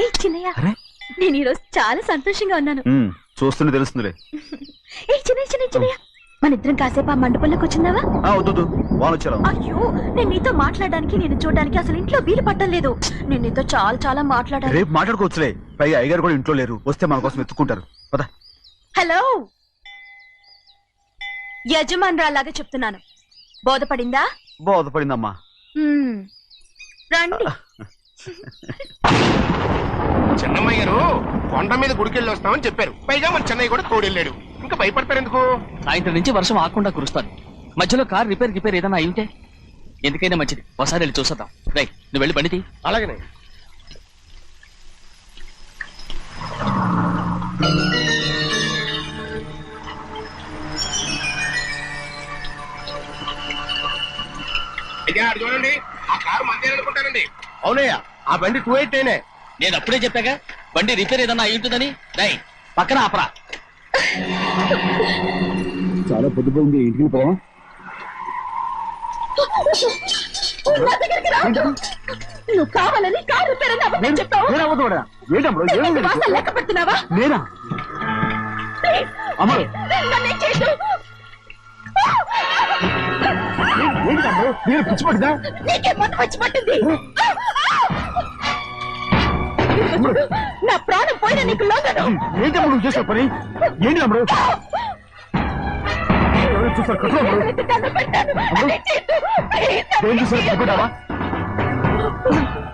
ఏ చిన్నయ్య, నేను ఈరోజు చాలా సంతోషంగా ఉన్నాను. చూస్తుంటే తెలుస్తుందిలే. ఏ చిన్నయ్య, మన ఇద్దరం కాసేపు ఆ మండపంలోకి వచ్చిందావా? అయ్యో, నేను నీతో మాట్లాడడానికి, నేను చూడడానికి అసలు ఇంట్లో వీలు పట్టలేదు. నేను నీతో చాలా చాలా మాట్లాడాలి. రేపు మాట్లాడుకోవచ్చులే. పైగా అయ్యగారు కూడా ఇంట్లో లేరు, వస్తే మన కోసం ఎత్తుకుంటారు. హలో, యజమానురాలాగా చెప్తున్నాను, బోధపడిందా? బోధపడిందమ్మా. రండి. చిన్నమ్మాయి గారు కొండ మీద గుడికెళ్ళి వస్తామని చెప్పారు. పైగా మన చెన్నై కూడా తోడెళ్ళాడు. ఇంకా భయపడతారు ఎందుకు? సాయంత్రం నుంచి వర్షం ఆకుండా కురుస్తాను. మధ్యలో కార్ రిపేర్ ఏదైనా అయి ఉంటే ఎందుకైనా మంచిది, ఒకసారి వెళ్ళి చూసేద్దాం. రై, నువ్వు వెళ్ళి బండి. అలాగనే. అయ్యా చూడండి, ఆ కారు మందే అనుకుంటానండి. అవునయ్యా, ఆ బండి 288. నేను అప్పుడే చెప్పాగా బండి రిపేర్ ఏదన్నా అయి ఉంటుందని. రై, పక్కన ఆపరా. చాలా పొద్దుపోయింది, ఇంటికి పోవా? నువ్వు కావాలని కారు రిపేర్ అని చెప్పావు. లెక్క పెడుతున్నావా? నేనా? అమ్మా, పిచ్చిపట్టిందా? నీకే మొత్తం వచ్చి పట్టింది. నా ప్రాణం పోయినా నీకు లోగను. ఏంటమ్మా నువ్వు చేసే పని? ఏంటి అమ్మడు? చూసారు కట్టుకోవా?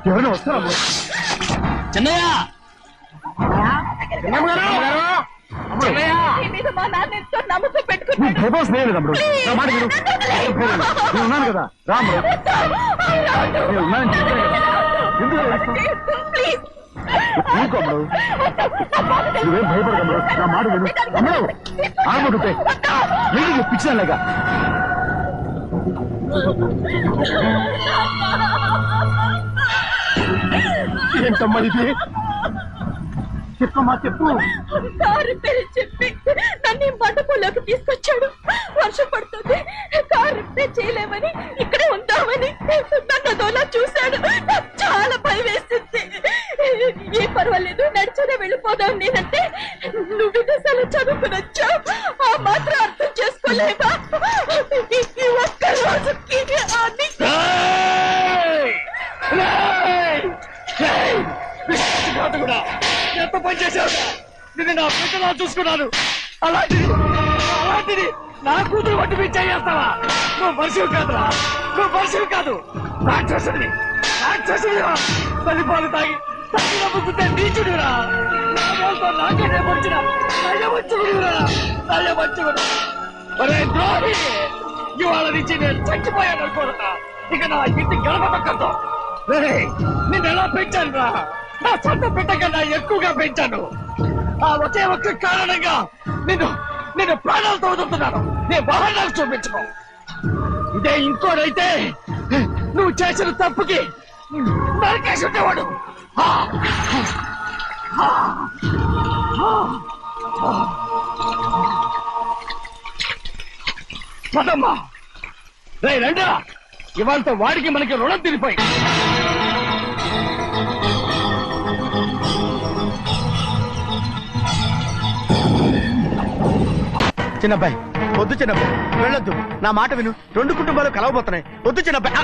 ఎవరైనా వస్తారా? చిన్నయ్య, నమ్మకం పెట్టుకున్నాను కదా. రాము, నువ్వేం భయపడకమ్మడు, నా మాట విను. అమ్మడు ఆడబడుతాయి, ఏంటి పిచ్చిలేక? ఏంటమ్మా ఇది? చెప్పమ్మా, చెప్పు. కారు పేరు చెప్పి నన్ను మండపంలోకి తీసుకొచ్చాడు. వర్షం పడుతుంది, కారు రిపేర్ చేయలేమని ఇక్కడే ఉందామని నన్ను అదోలా చూశాడు. నాకు చాలా భయం వేసింది. ఏ పర్వాలేదు, నడిచనే వెళ్ళిపోదాం నేనంటే, నువ్వు విదేశాలు చదువుకుని వచ్చావు, ఆ మాత్రం అర్థం చేసుకోలేవా? ఈ ఒక్క రోజుకి ఎంత పని చేశావు? నిన్ను నా బిడ్డలా చూసుకున్నాను. అలాంటిది నా కూతురు వంటి మీద చేస్తావా? నువ్వు మనిషివి కాదురా, నువ్వు మనిషివి కాదు, రాక్షసుడివి. తల్లిపాలు తాగి తల్లిలో ముద్దుతే నీచుడురా. నాకే వచ్చిన నయవంచుడురా. ఒరే ద్రోహి, ఇవాళ నుంచి నేను చచ్చిపోయాను అనుకోరా. ఇక నా ఇంటి గడప పక్కతో నిన్ను ఎలా పెంచాను రా? నా సొంత బిడ్డ కన్నా ఎక్కువగా పెంచాను. ఆ ఒకే ఒక్క కారణంగా నిన్ను ప్రాణాలతో వదులుతున్నాను. నేను వాహనాలు చూపించుకో. ఇదే ఇంకోడైతే నువ్వు చేసిన తప్పుకి నరికేసి ఉండేవాడు. పదమ్మా, రే రండా, ఇవాళతో వాడికి మనకి రుణం తిరిగిపోయి. చిన్నబ్బాయి, వద్దు చిన్నబ్బాయి, వెళ్ళొద్దు. నా మాట విను, 2 కుటుంబాలు కలవబోతున్నాయి. వద్దు చిన్నబ్బాయి.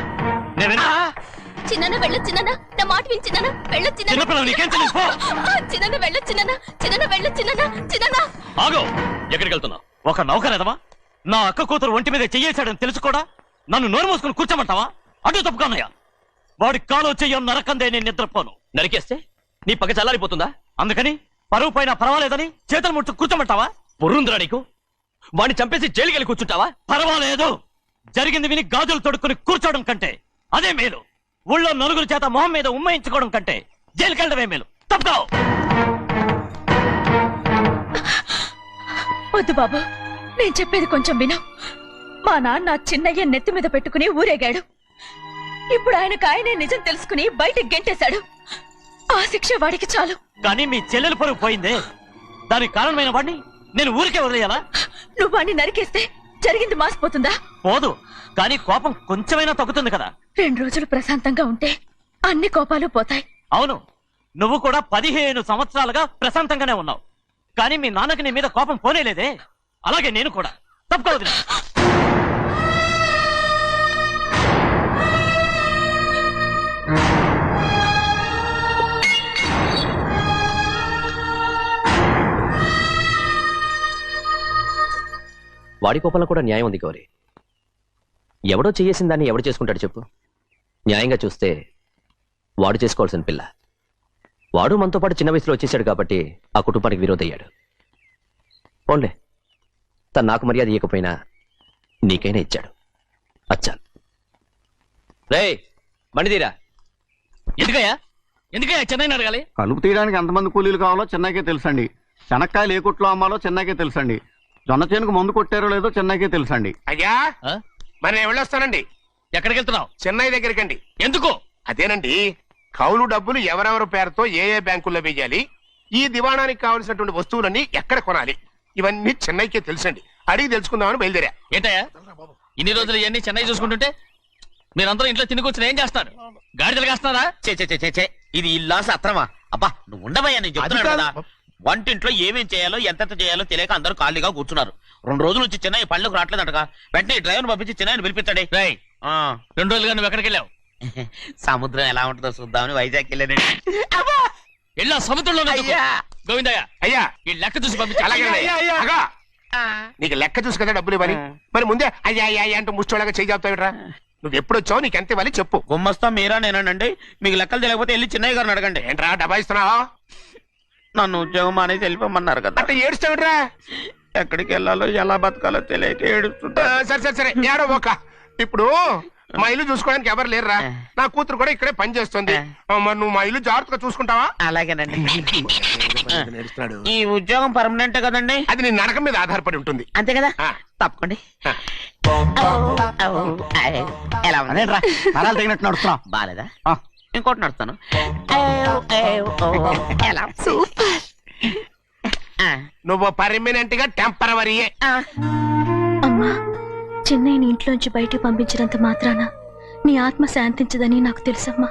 చిన్న వెళ్ళు, చిన్న నా మాట విని, చిన్న వెళ్ళు, చిన్న వెళ్ళు, చిన్న. ఆగో, ఎక్కడికి వెళ్తున్నావు? ఒక నౌకరేదవా? నా అక్క కూతురు ఒంటి మీద చెయ్యేశాడని తెలుసు కూడా నన్ను నోరు మూసుకుని కూర్చోమంటావా? అటు తప్పుకున్నాయా? వాడి కాలో చెయ్యం నరకందే నేను నిద్రపోను. నరికేస్తే నీ పక్క చల్లారిపోతుందా? అందుకని పరువు పైన పర్వాలేదని చేతులు ముట్టు కూర్చోమంటావా? బుర్రుందిరా నీకు? వాడిని చంపేసి జైలుకెళ్ళి కూర్చుంటావా? పర్వాలేదు, జరిగింది విని గాజులు తొడుక్కుని కూర్చోవడం కంటే అదే మేలు. ఊళ్ళో నలుగురు చేత మొహం మీద ఉమ్మయించుకోవడం కంటే జైలుకెళ్ళడమే మేలు. తప్పుకో. వద్దు బాబు, నేను చెప్పేది కొంచెం విను. మా నాన్న చిన్నయ్య నెత్తి మీద పెట్టుకుని ఊరేగాడు. ఇప్పుడు ఆయనే నిజం తెలుసుకుని బయటికి గెంటేశాడు. ఆ శిక్ష వాడికి చాలు. కానీ మీ చెల్లెలు పరువు పోయిందే, దానికి కారణమైన వాడిని నేను ఊరికే వదిలేయాలా? నువ్వు వాడిని నరికేస్తే జరిగింది మాసిపోతుందా? పోదు, కానీ కోపం కొంచెమైనా తగ్గుతుంది కదా. 2 రోజులు ప్రశాంతంగా ఉంటే అన్ని కోపాలు పోతాయి. అవును, నువ్వు కూడా 15 సంవత్సరాలుగా ప్రశాంతంగానే ఉన్నావు. కానీ మీ నాన్నకి నీ మీద కోపం పోనేలేదే. అలాగే నేను కూడా. తప్పుకోవద్దు. వాడి కోపంలో కూడా న్యాయం ఉంది గౌరీ. ఎవడో చేసిన దాన్ని ఎవడు చేసుకుంటాడు చెప్పు? న్యాయంగా చూస్తే వాడు చేసుకోవాల్సిన పిల్ల. వాడు మనతో పాటు చిన్న వయసులో వచ్చేసాడు కాబట్టి ఆ కుటుంబానికి విరోధయ్యాడు. పోన్లే, తను నాకు మర్యాద ఇవ్వకపోయినా నీకైనా ఇచ్చాడు. అచ్చా రే మణిదీరా. ఎందుకయ్యా చెన్నైని అడగాలి? కలుపు తీయడానికి ఎంతమంది కూలీలు కావాలో చెన్నైకే తెలుసండి. శనక్కాయలు ఏ కొట్లో అమ్మాలో చెన్నైకే తెలుసండి. జొన్న చేనుకు మందు కొట్టారో లేదో చెన్నైకే తెలుసండి. అయ్యా మరి నేను వెళ్ళొస్తానండి. ఎక్కడికి వెళ్తున్నావు? చెన్నై దగ్గరికండి. ఎందుకు? అదేనండి, కౌలు డబ్బులు ఎవరెవరి పేరుతో ఏ ఏ బ్యాంకుల్లో వేయాలి, ఈ దివాణానికి కావలసినటువంటి వస్తువులన్నీ ఎక్కడ కొనాలి, ఇవన్నీ చెన్నైకే తెలుసండి. అడిగి తెలుసుకుందామని బయలుదేరా. ఏంటయ్యా ఇన్ని రోజులు ఇవన్నీ చెన్నై చూసుకుంటుంటే మీరందరూ ఇంట్లో తిని కూర్చొని ఏం చేస్తారు? గాడిదలు కాస్తున్నారా? చే ఇది ఇల్లా సత్రమా? అబ్బా నువ్వు ఉండవయ్యా, నేను చెప్తున్నాను కదా. వంటింట్లో ఏమేం చేయాలో ఎంతెంత చేయాలో తెలియక అందరూ ఖాళీగా కూర్చున్నారు. 2 రోజుల నుంచి చెన్నై పళ్ళకు రావట్లేదంటగా. వెంటనే డ్రైవర్ పంపించి చెన్నైని పిలిపించండి. 2 రోజులుగా నువ్వు ఎక్కడికి వెళ్ళావు? సముద్రం ఎలా ఉంటుందో చూద్దామని వైజాగ్ వెళ్ళానండి. వెళ్ళా సముద్రంలో గోవిందయ్య అయ్యా ఈ లెక్క చూసి పంపించి. అగా, నీకు లెక్క చూసి కదా డబ్బులు ఇవ్వాలి. మరి ముందే అయ్యా అయ్యా అయ్యా అంటూ ముష్టోళ్ళగా చేయి చెప్తావిట్రా. నువ్వు ఎప్పుడు వచ్చావు, నీకు ఎంత ఇవ్వాలి చెప్పు. గుమ్మస్తా మీరా నేనండి. మీకు లెక్కలు తెలియకపోతే వెళ్ళి చెన్నై గారిని అడగండి. ఏంట్రా డబ్బా ఇస్తున్నావా? నన్ను ఉద్యోగం అనేది వెళ్ళిపోమన్నారు కదా. అంటే ఏడుస్తావిట్రా. ఎక్కడికి వెళ్ళాలో ఎలా బతకాలో తెలియక ఏడుస్తుంటా. సరే ఏడో ఒక. ఇప్పుడు మా ఇల్లు చూసుకోవడానికి ఎవరు లేరురా. నా కూతురు కూడా ఇక్కడే పని చేస్తుంది. మరి నువ్వు మా ఇల్లు జాగ్రత్తగా చూసుకుంటావా? అలాగేనండి. ఈ ఉద్యోగం పర్మనెంట్ కదండి? అది నీ నరకం మీద ఆధారపడి ఉంటుంది. అంతే కదా. తప్పకండి. ఎలా ఉంది? అదేంట్రా నరాలు తగినట్టు నడుస్తున్నావు? బాలేదా? ఇంకోటి నడుస్తాను. ఎలా? నువ్వు పర్మనెంట్ గా టెంపరవరీయే. అమ్మా, చెన్నైని ఇంట్లోంచి బయటికి పంపించినంత మాత్రాన నీ ఆత్మ శాంతించదని నాకు తెలుసమ్మా.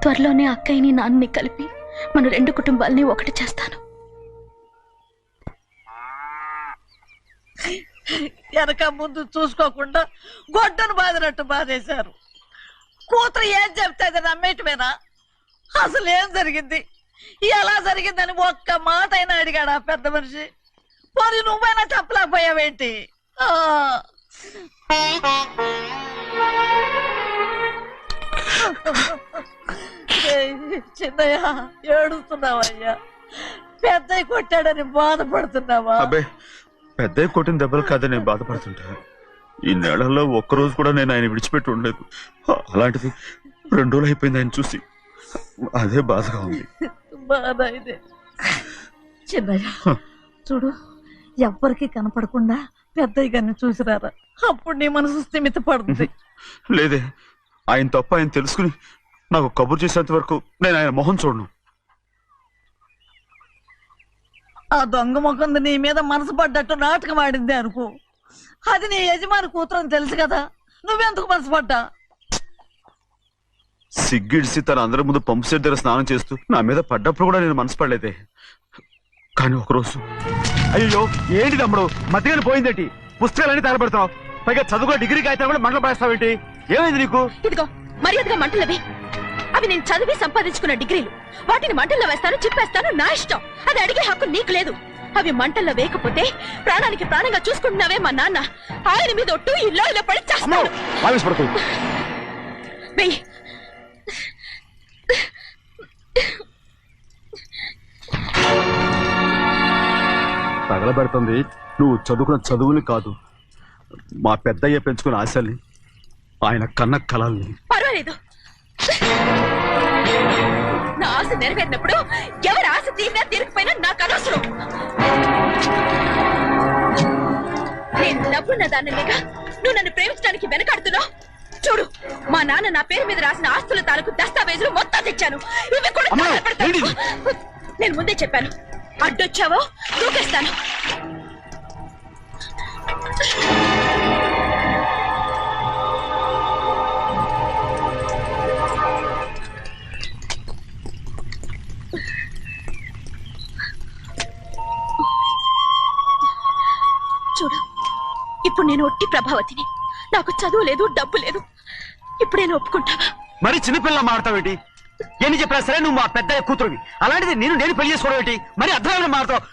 త్వరలోనే అక్కయ్యని నాన్నని కలిపి మన 2 కుటుంబాలని ఒకటి చేస్తాను. వెనక ముందు చూసుకోకుండా గొడ్డను బాదినట్టు బాధేశారు. కూతురు ఏం చెప్తే నమ్మేటమేనా? అసలు ఏం జరిగింది, ఎలా జరిగిందని ఒక్క మాట అయినా అడిగాడా పెద్ద మనిషి? పోనీ నువ్వైనా చెప్పలేకపోయావేంటి? చిన్నయ్య ఏడుస్తున్నావయ్యా? పెద్దయ్య కొట్టాడని బాధపడుతున్నావా? అబ్బే, పెద్దయ్య కొట్టిన దెబ్బలు కాదని నేను బాధపడుతుంటా. ఈ నెలలో ఒక్కరోజు కూడా నేను ఆయన విడిచిపెట్టి ఉండలేదు. అలాంటిది 2 రోజులు అయిపోయింది ఆయన చూసి. అదే బాధగా ఉంది. బాధ ఇదే. చిన్నయ్య చూడు, ఎవ్వరికి కనపడకుండా పెద్దయ్య గారిని చూసిరారా, అప్పుడు నీ మనసు స్థిమిత పడుతుంది. లేదే, ఆయన తప్ప ఆయన తెలుసుకుని నాకు కబురు చేసేంత వరకు నేను ఆయన మొహం చూడను. ఆ దొంగ ముఖంది నీ మీద మనసు పడ్డట్టు నాటకం ఆడింది అనుకో. అది నీ యజమాని కూతురు అని తెలుసు కదా, నువ్వెందుకు మనసు పడ్డా? సిగ్గిడిసి తన అందరి ముందు పంపు సెట్ దగ్గర స్నానం చేస్తూ నా మీద పడ్డప్పుడు కూడా నేను మనసు పడలేదే. కానీ ఒకరోజు, అయ్యో ఏంటి తమ్ముడు మధ్యగా పోయిందేంటి? పుస్తకాలన్నీ తగలబెడతావు, పైగా చదువుకో డిగ్రీ కాగితం కూడా మంటలు పడేస్తావేంటి? ఏమైంది నీకు? ఇదిగో మర్యాదగా మంటలవి. అవి నేను చదివి సంపాదించుకున్న డిగ్రీలు. వాటిని మంటల్లో వేస్తాను, చిప్పేస్తాను, నా ఇష్టం. అది అడిగే హక్కు నీకు లేదు. అవి మంటల్లో వేయకపోతే ప్రాణానికి ప్రాణంగా చూసుకుంటున్నావే మా నాన్న. ఆయన మీద ఒట్టు ఇల్లు ఇలా పడి చేస్తాను. వెయ్యి. తగలబెడుతుంది నువ్వు చదువుకున్న చదువుని కాదు, మా పెద్దయ్య పెంచుకున్న ఆశల్ని, ఆయన కన్న కళల్ని. పర్వాలేదు, నా ఆశ నెరవేరినప్పుడు ఎవరి ఆశ తీరినా తీరకపోయినా నాకు అనవసరం. నేను డబ్బున్న దానిలేగా నువ్వు నన్ను ప్రేమించడానికి వెనకాడుతున్నావు. చూడు, మా నాన్న నా పేరు మీద రాసిన ఆస్తుల తాలూకు దస్తావేజులు మొత్తం తెచ్చాను. ఇవి కూడా నేను ముందే చెప్పాను, అడ్డొచ్చావో దూకేస్తాను. చూడు, ఇప్పుడు నేను ఒట్టి ప్రభావతిని. నాకు చదువు లేదు, డబ్బు లేదు. ఇప్పుడేనా ఒప్పుకుంటావా? మరి చిన్నపిల్ల మాడతావేంటి? ఎన్ని చెప్పినా సరే నువ్వు మా పెద్ద కూతురువి. అలాంటిది నేను పెళ్లి చేసుకోవడం ఏంటి? మరి అర్థమైన మాడతావు.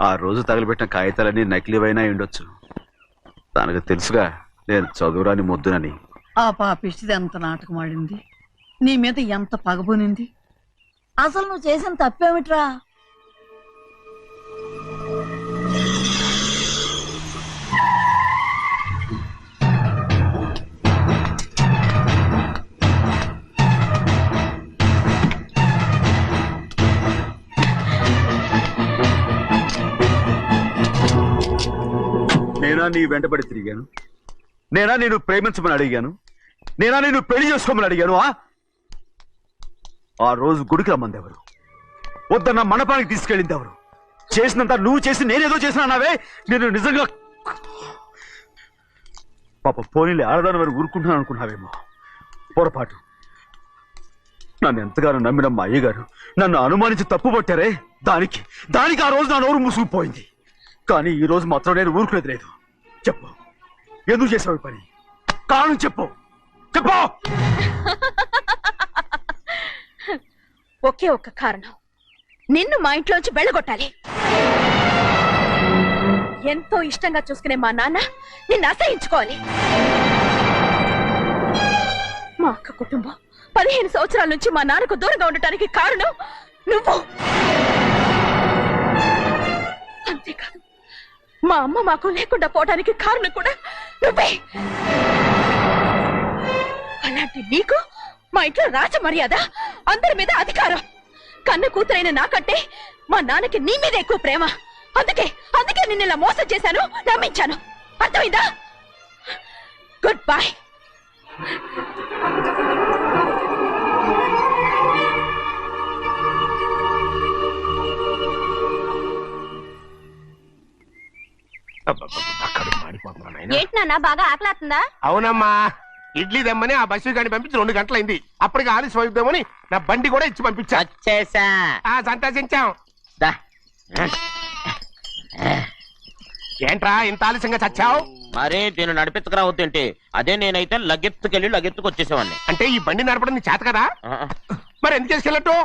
ఆ రోజు తగలబెట్టిన కాగితాలన్నీ నకిలీవైనా ఉండొచ్చు. తనకు తెలుసుగా నేను చదువురాని మొద్దునని. ఆ పాపిష్టిది ఎంత నాటకం ఆడింది, నీ మీద ఎంత పగబునింది. అసలు నువ్వు చేసిన తప్పేమిట్రా? నేనా నీ వెంటబడి తిరిగాను? నేనా నేను ప్రేమించమని అడిగాను? నేనా నేను పెళ్లి చేసుకోమని అడిగాను? ఆ రోజు గుడికి రమ్మంది ఎవరు? వద్దన్న మండపానికి తీసుకెళ్ళింది ఎవరు? చేసినంత నువ్వు చేసి నేనేదో చేసినావే. నేను నిజంగా పాప పోనీలే ఆడదాని వారు ఊరుకుంటున్నాను అనుకున్నావేమో. పొరపాటు. నన్ను ఎంతగానో నమ్మిన మా అయ్యగారు నన్ను అనుమానించి తప్పు పట్టారే, దానికి ఆ రోజు నా నోరు మూసుకుపోయింది. కానీ ఈ రోజు మాత్రం నేను ఊరుకునేది లేదు. చెప్పు, ఎందుకు చేసావు పని? కారణం చెప్పు. ఒకే ఒక్క కారణం, నిన్ను మా ఇంట్లోంచి వెళ్ళగొట్టాలి. ఎంతో ఇష్టంగా చూసుకునే మా నాన్న నిన్ను అసహించుకోవాలి. మా అక్క కుటుంబం 15 సంవత్సరాల నుంచి మా నాన్నకు దూరంగా ఉండటానికి కారణం నువ్వు. అంతేకాదు, మా అమ్మ మాకు లేకుండా పోవడానికి కారణం కూడా నువ్వే. అలాంటి నీకు మా ఇంట్లో రాజ మర్యాద, అందరి మీద అధికారం. కన్న కూతురైన నాకంటే మా నాన్నకి నీ మీద ఎక్కువ ప్రేమ. అందుకే నిన్ను ఇలా మోసం చేశాను, నమ్మించాను. అర్థమైందా? Good bye. ఏంటి నాన్న, బాగా ఆకలాతుందా? అవునమ్మా, ఇడ్లీ దమ్మని ఆ బస్సు గాని పంపించి 2 గంటలైంది. అప్పటికి ఆలస్యం అవుతామని నా బండి కూడా ఇచ్చి పంపించా. సంతోషించాం. ఏంట్రా ఇంత ఆలస్యంగా చచ్చావు? మరి దీన్ని నడిపెత్తుకురావద్దేంటి? అదే నేనైతే లగెత్తుకు వచ్చేసేవాడిని. అంటే ఈ బండి నడపడం నీ చేత కదా? మరి ఎందుకు తీసుకెళ్ళట్టు?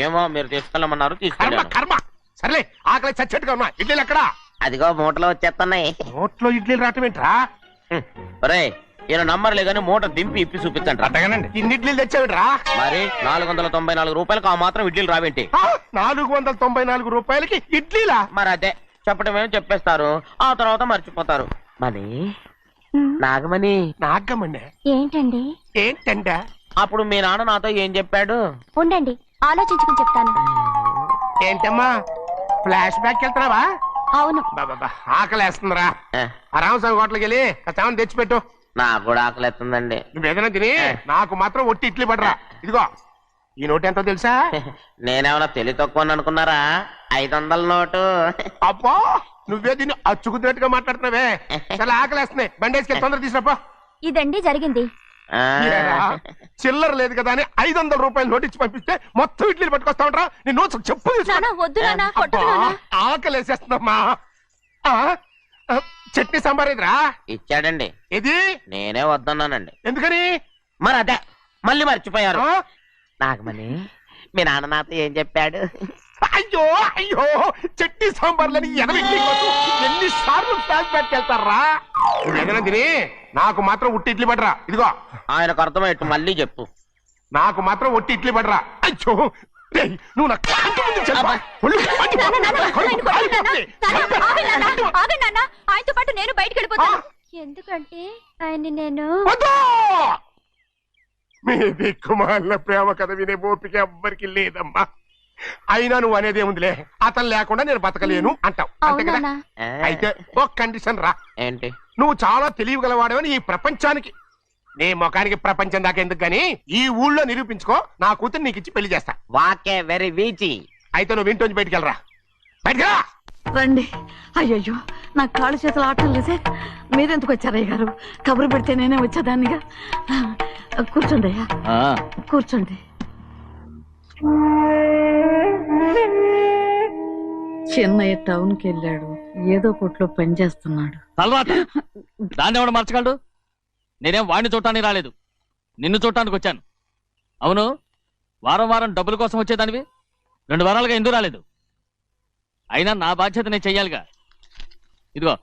ఏమో మీరు తీసుకెళ్ళమన్నారు, తీసుకెళ్ళాను. కర్మ. సర్లే, ఆకలి చచ్చేట్టుగా ఉన్నా. ఇడ్లీలు ఎక్కడా? అదిగో మూటలో వచ్చేస్తున్నాయి. నోట్లో ఇడ్లీలు రావటం ఏంట్రా? ఈయన నంబర్లే గానీ మూట దింపి ఇప్పి చూపించండి. అట్టగానండి. ఇన్ని ఇడ్లీలు తెచ్చావిడ్రా? మరి 494 రూపాయలకు ఆ మాత్రం ఇడ్లీలు రావేంటి? 494 రూపాయలకి ఇడ్లీలా? మరి అదే చెప్పడమేమో చెప్పేస్తారు, ఆ తర్వాత మర్చిపోతారు. మనీ నాగమణి. నాగమణి ఏంటండి? ఏంటంట? అప్పుడు మీ నాన్న నాతో ఏం చెప్పాడు? ఉండండి, ఆలోచించుకుని చెప్తాను. ఏంటమ్మా, ఫ్లాష్ బ్యాక్ వెళ్తున్నావా? అవును. బాబా ఆకలేస్తుందిరా. ఆ రామస్వామి హోటల్కి వెళ్ళి కాస్త తెచ్చిపెట్టు. నాకు కూడా ఆకలిస్తుందండి. నువ్వేదైనా తిని నాకు మాత్రం ఒట్టి ఇడ్లీ పడరా. ఇదిగో ఈ నోటు ఎంతో తెలుసా? నేనేమన్నా తెలివి తక్కువ అనుకున్నారా? 500 నోటు. అబ్బో, నువ్వే దీన్ని అచ్చుకుతున్నట్టుగా మాట్లాడుతున్నావే. చాలా ఆకలేస్తున్నాయి, బండేసుకెళ్ళి తొందర తీసినప్పా. ఇదండి జరిగింది. చిల్లర లేదు కదా అని 500 రూపాయలు నోటు ఇచ్చి పంపిస్తే మొత్తం ఇడ్లీలు పట్టుకొస్తా ఉంటా. నీ నోట్స్ చెప్పు. ఆకలేసేస్తుందమ్మా. చట్నీ సాంబార్ ఇదిరా? ఇచ్చాడండి. ఇది నేనే వద్దన్నానండి. ఎందుకని? మరి అదే మళ్ళీ మర్చిపోయారు. నాగమణి, మీ నాన్న నాతో ఏం చెప్పాడు? అయ్యో చట్నీ సాంబార్లని ఎన్ని సార్లు ఫ్లాష్ బ్యాక్ వెళ్తారా? నువ్వేదైనా తిని నాకు మాత్రం ఒట్టి ఇడ్లీ పడరా. ఇదిగో ఆయనకు అర్థమయ్యట్టు మళ్ళీ చెప్పు. నాకు మాత్రం ఒట్టి ఇడ్లీ పడరా. అయ్యో నువ్వు నా కంటి ముందు చెప్పు. ఆయనతో పాటు నేను బయటికి వెళ్ళిపోతాను. ఎందుకంటే ఆయన నేను వద్దు! మీ దిక్కుమాలిన ప్రేమ కథ వినే ఓపిక ఎవ్వరికి లేదమ్మా. అయినా నువ్వు అనేది ఏముందిలే, అతను లేకుండా నేను బతకలేను అంటావు అంతే కదా. అవునా అయితే ఒక కండిషన్ రా. ఏంటి? నువ్వు చాలా తెలియగలవాడవని ఈ ప్రపంచానికి, నీ ముఖానికి ప్రపంచం దాకా ఎందుకు గాని ఈ ఊళ్ళో నిరూపించుకో. నా కూతురు నీకు ఇచ్చి పెళ్లి చేస్తా. వాకే వెరీ వీచి. అయితే నువ్వు ఇంటి బయటికి వెళ్ళరా. బయటకు రా. రండి. అయ్యయ్యో నా కాళ్ళు చేతులు ఆటం లేదే. మీరెందుకు వచ్చారయ్య గారు? కబురు పెడితే నేనే వచ్చేదాన్నిగా. కూర్చోండి అయ్యా, కూర్చోండి. చిన్నయ్య టౌన్కి వెళ్ళాడు, ఏదో కొట్లో పని చేస్తున్నాడు. తర్వాత దాన్ని ఎవడు మార్చగలడు? నేనేం వాడిని చూడటానికి రాలేదు, నిన్ను చూడటానికి వచ్చాను. అవును, వారం వారం డబ్బుల కోసం వచ్చేదానివి 2 వారాలుగా ఎందుకు రాలేదు? అయినా నా బాధ్యత నేను చెయ్యాలిగా. ఇదిగో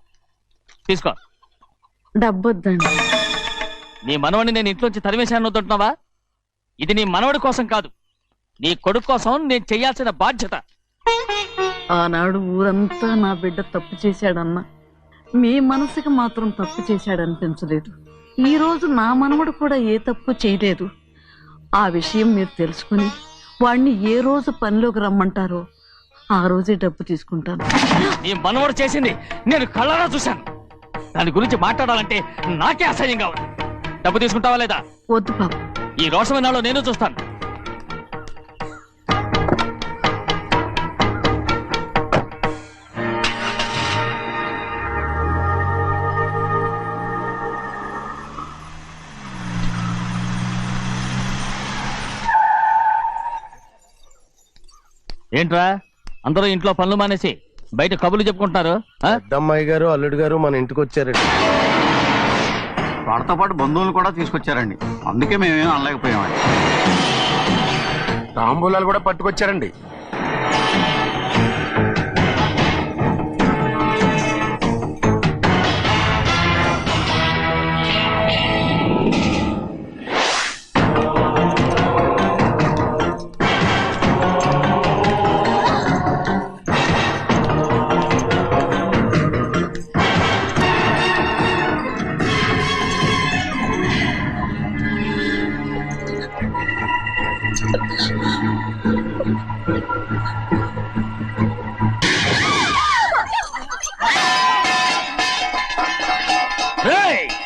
తీసుకో. డబ్బొద్దండి. నీ మనవడిని నేను ఇంట్లోంచి తరిమేశాను వద్దంటున్నావా? ఇది నీ మనవడి కోసం కాదు, నీ కొడుకు కోసం నేను చెయ్యాల్సిన బాధ్యత. ఆనాడు ఊరంతా నా బిడ్డ తప్పు చేశాడన్నా మీ మనసుకి మాత్రం తప్పు చేశాడనిపించలేదు. ఈ రోజు నా మనవడు కూడా ఏ తప్పు చేయలేదు. ఆ విషయం మీరు తెలుసుకుని వాణ్ణి ఏ రోజు పనిలోకి రమ్మంటారో ఆ రోజే డబ్బు తీసుకుంటాను. నీ మనవడు చేసింది నేను కళ్ళారా చూశాను. దాని గురించి మాట్లాడాలంటే నాకే అసహ్యంగా ఉంది. డబ్బు తీసుకుంటావా లేదా? వద్దు బాబు. ఈ రోషమైనాలో నేను చూస్తాను. ఏంట్రా అందరూ ఇంట్లో పనులు మానేసి బయట కబుర్లు చెప్పుకుంటున్నారు? పెద్దమ్మాయి గారు అల్లుడు గారు మన ఇంటికి వచ్చారండి. వాళ్ళతో పాటు బంధువులు కూడా తీసుకొచ్చారండి, అందుకే మేమేం అనలేకపోయామండి. తాంబూలాలు కూడా పట్టుకొచ్చారండి.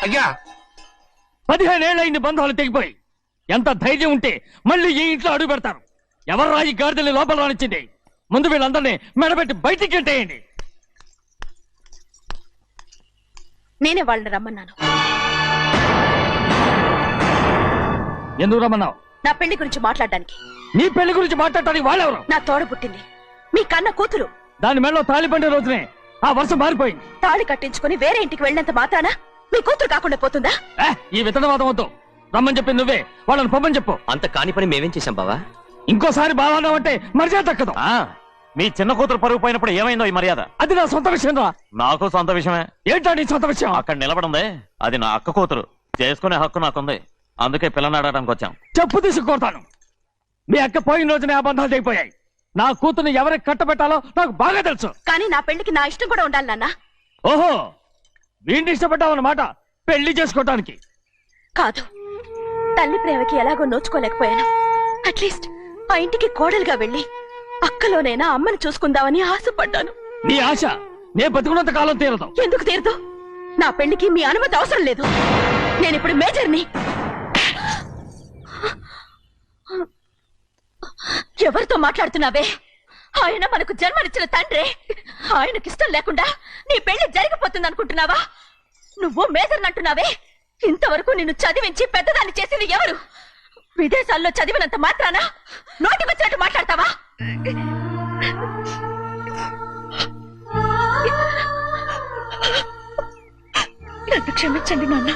అయ్యా 15 ఏళ్ళైంది బంధాలు తెగిపోయి. ఎంత ధైర్యం ఉంటే మళ్ళీ ఈ ఇంట్లో అడుగు పెడతారు? ఎవరు రాయి గాడిదల్ని లోపల రానిచ్చింది? ముందు వీళ్ళందరినీ మెడబెట్టి బయటికి గెట్టేయండి. నేనే వాళ్ళని రమ్మన్నాను. ఎందుకు రమ్మన్నావు? నా పెళ్లి గురించి మాట్లాడడానికి. నీ పెళ్లి గురించి మాట్లాడటానికి వాళ్ళెవరు? నా తోడ పుట్టింది మీ కన్న కూతురు. దాని మెడలో తాళి పండే రోజునే ఆ వర్షం మారిపోయింది. తాళి కట్టించుకుని వేరే ఇంటికి వెళ్ళినంత మాత్రాన మీ కూతురు కాకుండా పోతుందా? ఈ విత్తనవాదం వద్దు. రమ్మని చెప్పి నువ్వే వాళ్ళని పంపని చెప్పు. అంత కాని పని మేమేం చేశాం బావా? ఇంకోసారి బాగా అంటే మర్యాద తక్కదు. మీ చిన్న కూతురు పరుగు పోయినప్పుడు ఏమైందో ఈ మర్యాద? అది నా సొంత విషయం రా. నాకు సొంత విషయమే. ఏంటా నీ సొంత విషయం? అక్కడ నిలబడిందే అది నా అక్క కూతురు, చేసుకునే హక్కు నాకుంది. అందుకే పిల్లని అడగడానికి వచ్చాం. చెప్పు తీసుకొడతాను. మీ అక్క పోయిన రోజునే ఆ బంధాలు తెగిపోయాయి. నా కూతుర్ని ఎవరికి కట్టబెట్టాలో నాకు బాగా తెలుసు. కానీ నా పెళ్లికి నా ఇష్టం కూడా ఉండాలి నాన్న. ఓహో, వీడిని ఇష్టపడ్డావన్నమాట పెళ్లి చేసుకోవటానికి? కాదు, తల్లి ప్రేమకి ఎలాగో నోచుకోలేకపోయాను. అట్లీస్ట్ ఆ ఇంటికి కోడలుగా వెళ్ళి అక్కలోనైనా అమ్మని చూసుకుందామని ఆశపడ్డాను. నీ ఆశ నే బతుకున్నంత కాలం తీరదు. ఎందుకు తీరదు? నా పెళ్లికి మీ అనుమతి అవసరం లేదు. నేనిప్పుడు మేజర్ని. ఎవరితో మాట్లాడుతున్నావే? ఆయన మనకు జన్మనిచ్చిన తండ్రి. ఆయనకిష్టం లేకుండా నీ పెళ్లి జరిగిపోతుంది అనుకుంటున్నావా? నువ్వు మేజర్ అంటున్నావే. ఇంతవరకు నిన్ను చదివించి పెద్దదాన్ని చేసింది ఎవరు? విదేశాల్లో చదివినంత మాత్రాన నోటికొచ్చినట్టు మాట్లాడతావా? నన్ను క్షమించండి నాన్న.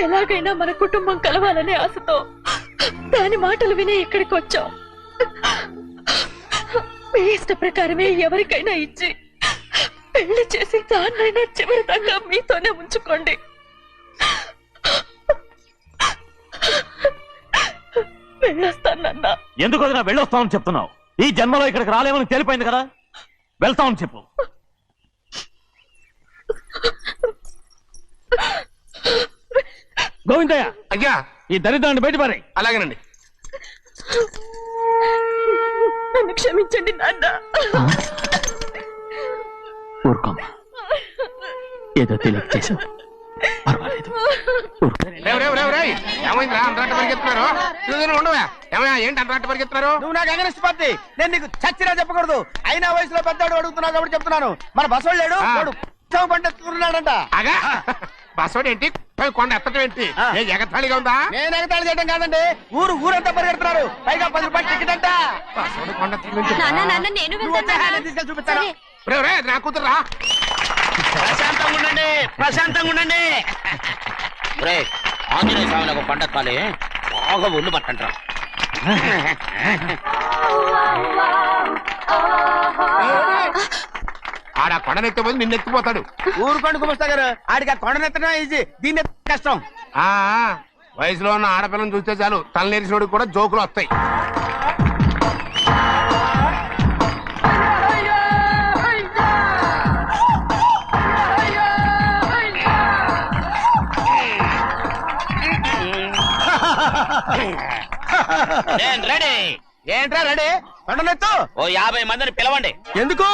ఎలాగైనా మన కుటుంబం కలవాలనే ఆశతో దాని మాటలు విని ఇక్కడికి వచ్చాం. మీ ఇష్ట ప్రకారమే ఎవరికైనా ఇచ్చి పెళ్లి చేసి దాన్నైనా చివరి దాకా మీతోనే ఉంచుకోండి. వెళ్ళొస్తానన్నా. ఎందుకు వదినా వెళ్ళొస్తామని చెప్తున్నావు? ఈ జన్మలో ఇక్కడికి రాలేమని తేలిపోయింది కదా. వెళ్తామని చెప్పు. గోవిందయ్య, అయ్యా ఈ దరిద్రాన్ని బయట పారాయి. అలాగేనండి. నన్ను క్షమించండి నాన్న. ఊరుకోమ్మా, ఏదో తెలియక చేసావు, పర్వాలేదు. ఏమైందిరా అంతరాట పరిగెత్తున్నారు? ఉండవా ఏమయ్యా, ఏంటి అంతరాట పరిగెత్తున్నారు? నువ్వు నాకు అగనిస్ట్ పార్టీ, నేను నీకు చచ్చినా చెప్పకూడదు. అయినా వయసులో పెద్దవాడు అడుగుతున్నావు కాబట్టి చెప్తున్నాను. మన బసవాడు లేడు, వాడు పండిస్తున్నాడంట. అగా బస్సోడు ఏంటి, కొండ ఎత్తడం ఏంటి? ఏ ఎగతాళిగా ఉందా? నేను ఎగతాళి చేయడం కాదండి, ఊరంతా పరిగెడుతున్నారు. పైగా 10 రూపాయలు టికెట్ అంట. బస్సోడు కొండ ఎత్తడం నేను నువ్వు వచ్చే హాయిగా తీసుకెళ్ళి చూపిస్తాను. నా కూతురా. ప్రశాంతంగా ఉండండి, ప్రశాంతంగా ఉండండి. ఒరేయ్, ఆంజనేయ స్వామిని ఒక పండగ కాలే బాగా ఒళ్ళు పట్టంటారు. ఆడ కొండనెత్తిపోయి నిన్నెత్తిపోతాడు. ఊరుకోండి కుమస్తా గారు, ఆడికి ఆ కొండనెత్తడం ఈజీ, దీన్ని కష్టం. ఆ వయసులో ఉన్న ఆడపిల్లని చూస్తే చాలు తలనేరిసినోడికి కూడా జోకులు వస్తాయి. నేను రెడీ. ఏంట్రా రెడీ? కొండనెత్తు. ఓ 50 మందిని పిలవండి. ఎందుకు?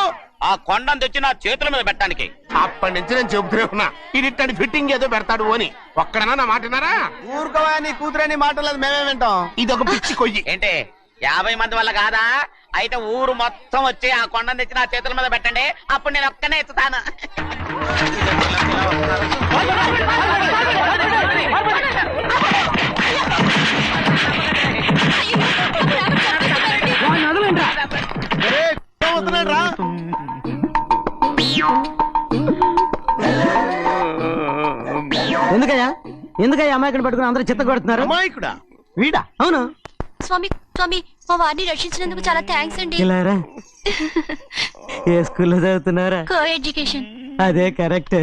ఆ కొండను తెచ్చి నా చేతుల మీద పెట్టడానికి. అప్పటి నుంచి నేను చెబుతూనే ఉన్నా, ఇది ఫిట్టింగ్ ఏదో పెడతాడు అని. ఒక్కడనా నా మాట విన్నారా? ఊరుకోవా, నీ కూతురని మాటలేదు, మేమే వింటాం. ఇది ఒక పిచ్చి కొయ్యి. ఏంటి 50 మంది వల్ల కాదా? అయితే ఊరు మొత్తం వచ్చి ఆ కొండను తెచ్చి నా చేతుల మీద పెట్టండి, అప్పుడు నేను ఒక్కనే ఎత్తుతాను. వస్తున్నాడు రా. ఎందుకయ్యా అమాయకుని పట్టుకుని అందరూ చిత్త కొడుతున్నారు? అమాయకుడా? వీడా? అవును. స్వామి స్వామి, మా వారిని రక్షించినందుకు చాలా థ్యాంక్స్ అండి. ఇలారా, ఏ స్కూల్లో చదువుతున్నారా? Co education. అదే కరెక్ట్.